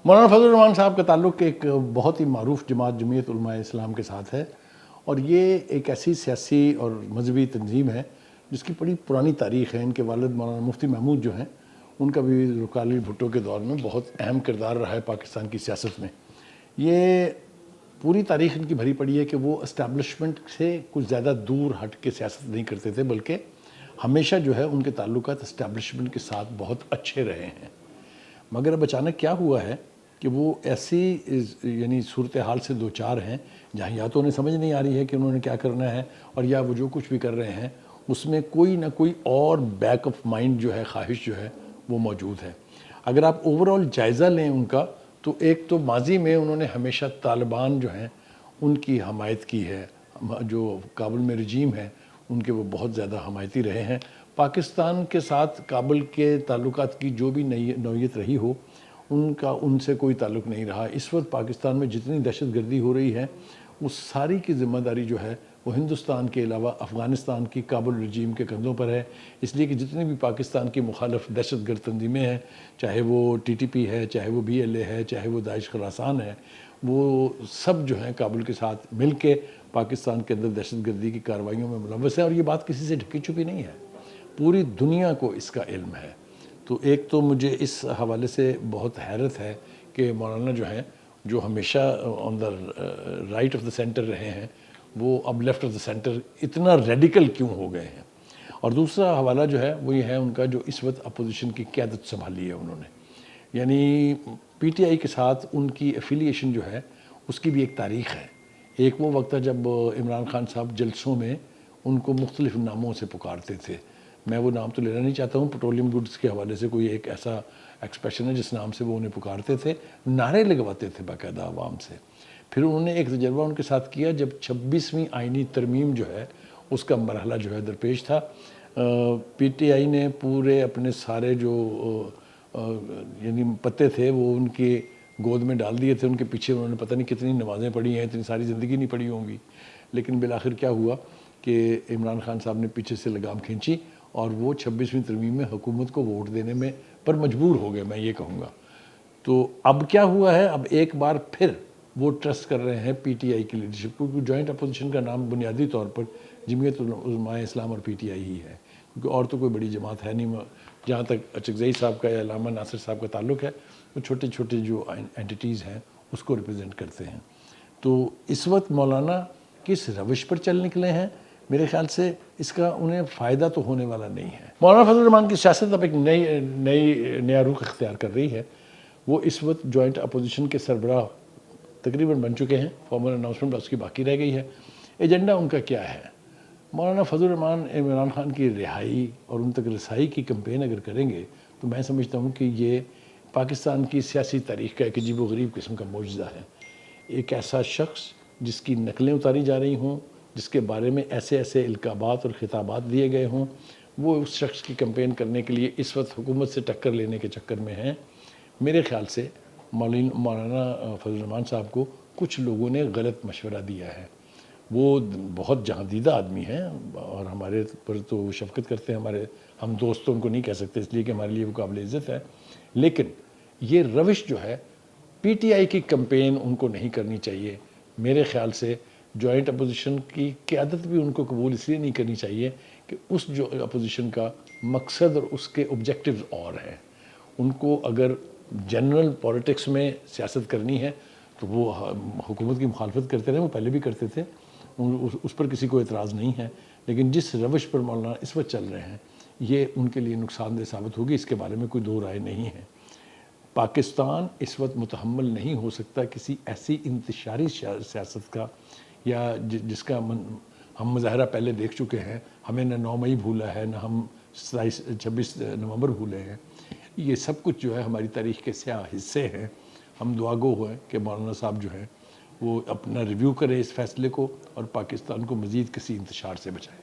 مولانا فضل الرحمان صاحب کا تعلق ایک بہت ہی معروف جماعت جمعیت علماء اسلام کے ساتھ ہے، اور یہ ایک ایسی سیاسی اور مذہبی تنظیم ہے جس کی بڑی پرانی تاریخ ہے۔ ان کے والد مولانا مفتی محمود جو ہیں، ان کا بھی رکالی بھٹو کے دور میں بہت اہم کردار رہا ہے پاکستان کی سیاست میں۔ یہ پوری تاریخ ان کی بھری پڑی ہے کہ وہ اسٹیبلشمنٹ سے کچھ زیادہ دور ہٹ کے سیاست نہیں کرتے تھے، بلکہ ہمیشہ جو ہے ان کے تعلقات اسٹیبلشمنٹ کے ساتھ بہت اچھے رہے ہیں۔ مگر اب اچانک کیا ہوا ہے کہ وہ ایسی یعنی صورتحال سے دوچار ہیں جہاں یا تو انہیں سمجھ نہیں آ رہی ہے کہ انہوں نے کیا کرنا ہے، اور یا وہ جو کچھ بھی کر رہے ہیں اس میں کوئی نہ کوئی اور بیک آف مائنڈ جو ہے، خواہش جو ہے وہ موجود ہے۔ اگر آپ اوورآل جائزہ لیں ان کا، تو ایک تو ماضی میں انہوں نے ہمیشہ طالبان جو ہیں ان کی حمایت کی ہے، جو کابل میں رجیم ہے ان کے وہ بہت زیادہ حمایتی رہے ہیں۔ پاکستان کے ساتھ کابل کے تعلقات کی جو بھی نوعیت رہی ہو، ان سے کوئی تعلق نہیں رہا۔ اس وقت پاکستان میں جتنی دہشت گردی ہو رہی ہے اس ساری کی ذمہ داری جو ہے وہ ہندوستان کے علاوہ افغانستان کی کابل رجیم کے کندھوں پر ہے، اس لیے کہ جتنی بھی پاکستان کی مخالف دہشت گرد تنظیمیں ہیں، چاہے وہ ٹی ٹی پی ہے، چاہے وہ بی ایل اے ہے، چاہے وہ داعش خراسان ہے، وہ سب جو ہیں کابل کے ساتھ مل کے پاکستان کے اندر دہشت گردی کی کارروائیوں میں ملوث ہے، اور یہ بات کسی سے ڈھکی چھپی نہیں ہے، پوری دنیا کو اس کا علم ہے۔ تو ایک تو مجھے اس حوالے سے بہت حیرت ہے کہ مولانا جو ہیں، جو ہمیشہ on the right of the centre رہے ہیں، وہ اب لیفٹ آف دا سینٹر اتنا ریڈیکل کیوں ہو گئے ہیں۔ اور دوسرا حوالہ جو ہے وہ یہ ہے ان کا، جو اس وقت اپوزیشن کی قیادت سنبھالی ہے انہوں نے، یعنی پی ٹی آئی کے ساتھ ان کی ایفیلیشن جو ہے اس کی بھی ایک تاریخ ہے۔ ایک وہ وقت تھا جب عمران خان صاحب جلسوں میں ان کو مختلف ناموں سے پکارتے تھے، میں وہ نام تو لینا نہیں چاہتا ہوں، پیٹرولیم گڈز کے حوالے سے کوئی ایک ایسا ایکسپریشن ہے جس نام سے وہ انہیں پکارتے تھے، نعرے لگواتے تھے باقاعدہ عوام سے۔ پھر انہوں نے ایک تجربہ ان کے ساتھ کیا جب 26ویں آئینی ترمیم جو ہے اس کا مرحلہ جو ہے درپیش تھا۔ پی ٹی آئی نے پورے اپنے سارے جو یعنی پتے تھے وہ ان کے گود میں ڈال دیے تھے، ان کے پیچھے انہوں نے پتہ نہیں کتنی نمازیں پڑھی ہیں، اتنی ساری زندگی نہیں پڑھی ہوں گی، لیکن بالآخر کیا ہوا کہ عمران خان صاحب نے پیچھے سے لگام کھینچی اور وہ 26ویں ترمیم میں حکومت کو ووٹ دینے میں پر مجبور ہو گئے، میں یہ کہوں گا۔ تو اب کیا ہوا ہے، اب ایک بار پھر وہ ٹرسٹ کر رہے ہیں پی ٹی آئی کی لیڈرشپ کو، کیونکہ جوائنٹ اپوزیشن کا نام بنیادی طور پر جمعیت علماء اسلام اور پی ٹی آئی ہی ہے، کیونکہ اور تو کوئی بڑی جماعت ہے نہیں۔ جہاں تک اچکزئی صاحب کا یا علامہ ناصر صاحب کا تعلق ہے، وہ چھوٹے چھوٹے جو اینٹیٹیز ہیں اس کو ریپرزینٹ کرتے ہیں۔ تو اس وقت مولانا کس روش پر چل نکلے ہیں، میرے خیال سے اس کا انہیں فائدہ تو ہونے والا نہیں ہے۔ مولانا فضل الرحمان کی سیاست اب ایک نیا رخ اختیار کر رہی ہے۔ وہ اس وقت جوائنٹ اپوزیشن کے سربراہ تقریباً بن چکے ہیں، فارمل اناؤنسمنٹ بس کی باقی رہ گئی ہے۔ ایجنڈا ان کا کیا ہے؟ مولانا فضل الرحمان عمران خان کی رہائی اور ان تک رسائی کی کمپین اگر کریں گے تو میں سمجھتا ہوں کہ یہ پاکستان کی سیاسی تاریخ کا ایک عجیب و غریب قسم کا معجزہ ہے۔ ایک ایسا شخص جس کی نقلیں اتاری جا رہی ہوں، جس کے بارے میں ایسے ایسے القابات اور خطابات دیے گئے ہوں، وہ اس شخص کی کمپین کرنے کے لیے اس وقت حکومت سے ٹکر لینے کے چکر میں ہیں۔ میرے خیال سے مولانا فضل الرحمان صاحب کو کچھ لوگوں نے غلط مشورہ دیا ہے۔ وہ بہت جہاندیدہ آدمی ہیں اور ہمارے پر تو شفقت کرتے ہیں، ہم دوستوں کو نہیں کہہ سکتے اس لیے کہ ہمارے لیے وہ قابل عزت ہے، لیکن یہ روش جو ہے پی ٹی آئی کی کمپین ان کو نہیں کرنی چاہیے۔ میرے خیال سے جوائنٹ اپوزیشن کی قیادت بھی ان کو قبول اس لیے نہیں کرنی چاہیے کہ اس جو اپوزیشن کا مقصد اور اس کے آبجیکٹیوز اور ہیں۔ ان کو اگر جنرل پولیٹکس میں سیاست کرنی ہے تو وہ حکومت کی مخالفت کرتے رہے، وہ پہلے بھی کرتے تھے، اس پر کسی کو اعتراض نہیں ہے، لیکن جس روش پر مولانا اس وقت چل رہے ہیں یہ ان کے لیے نقصان دہ ثابت ہوگی، اس کے بارے میں کوئی دو رائے نہیں ہے۔ پاکستان اس وقت متحمل نہیں ہو سکتا کسی ایسی انتشاری سیاست کا، یا جس کا ہم مظاہرہ پہلے دیکھ چکے ہیں۔ ہمیں نہ 9 مئی بھولا ہے، نہ ہم 26 نومبر بھولے ہیں۔ یہ سب کچھ جو ہے ہماری تاریخ کے سیاہ حصے ہیں۔ ہم دعا گو ہوئے کہ مولانا صاحب جو ہیں وہ اپنا ریویو کریں اس فیصلے کو اور پاکستان کو مزید کسی انتشار سے بچائیں۔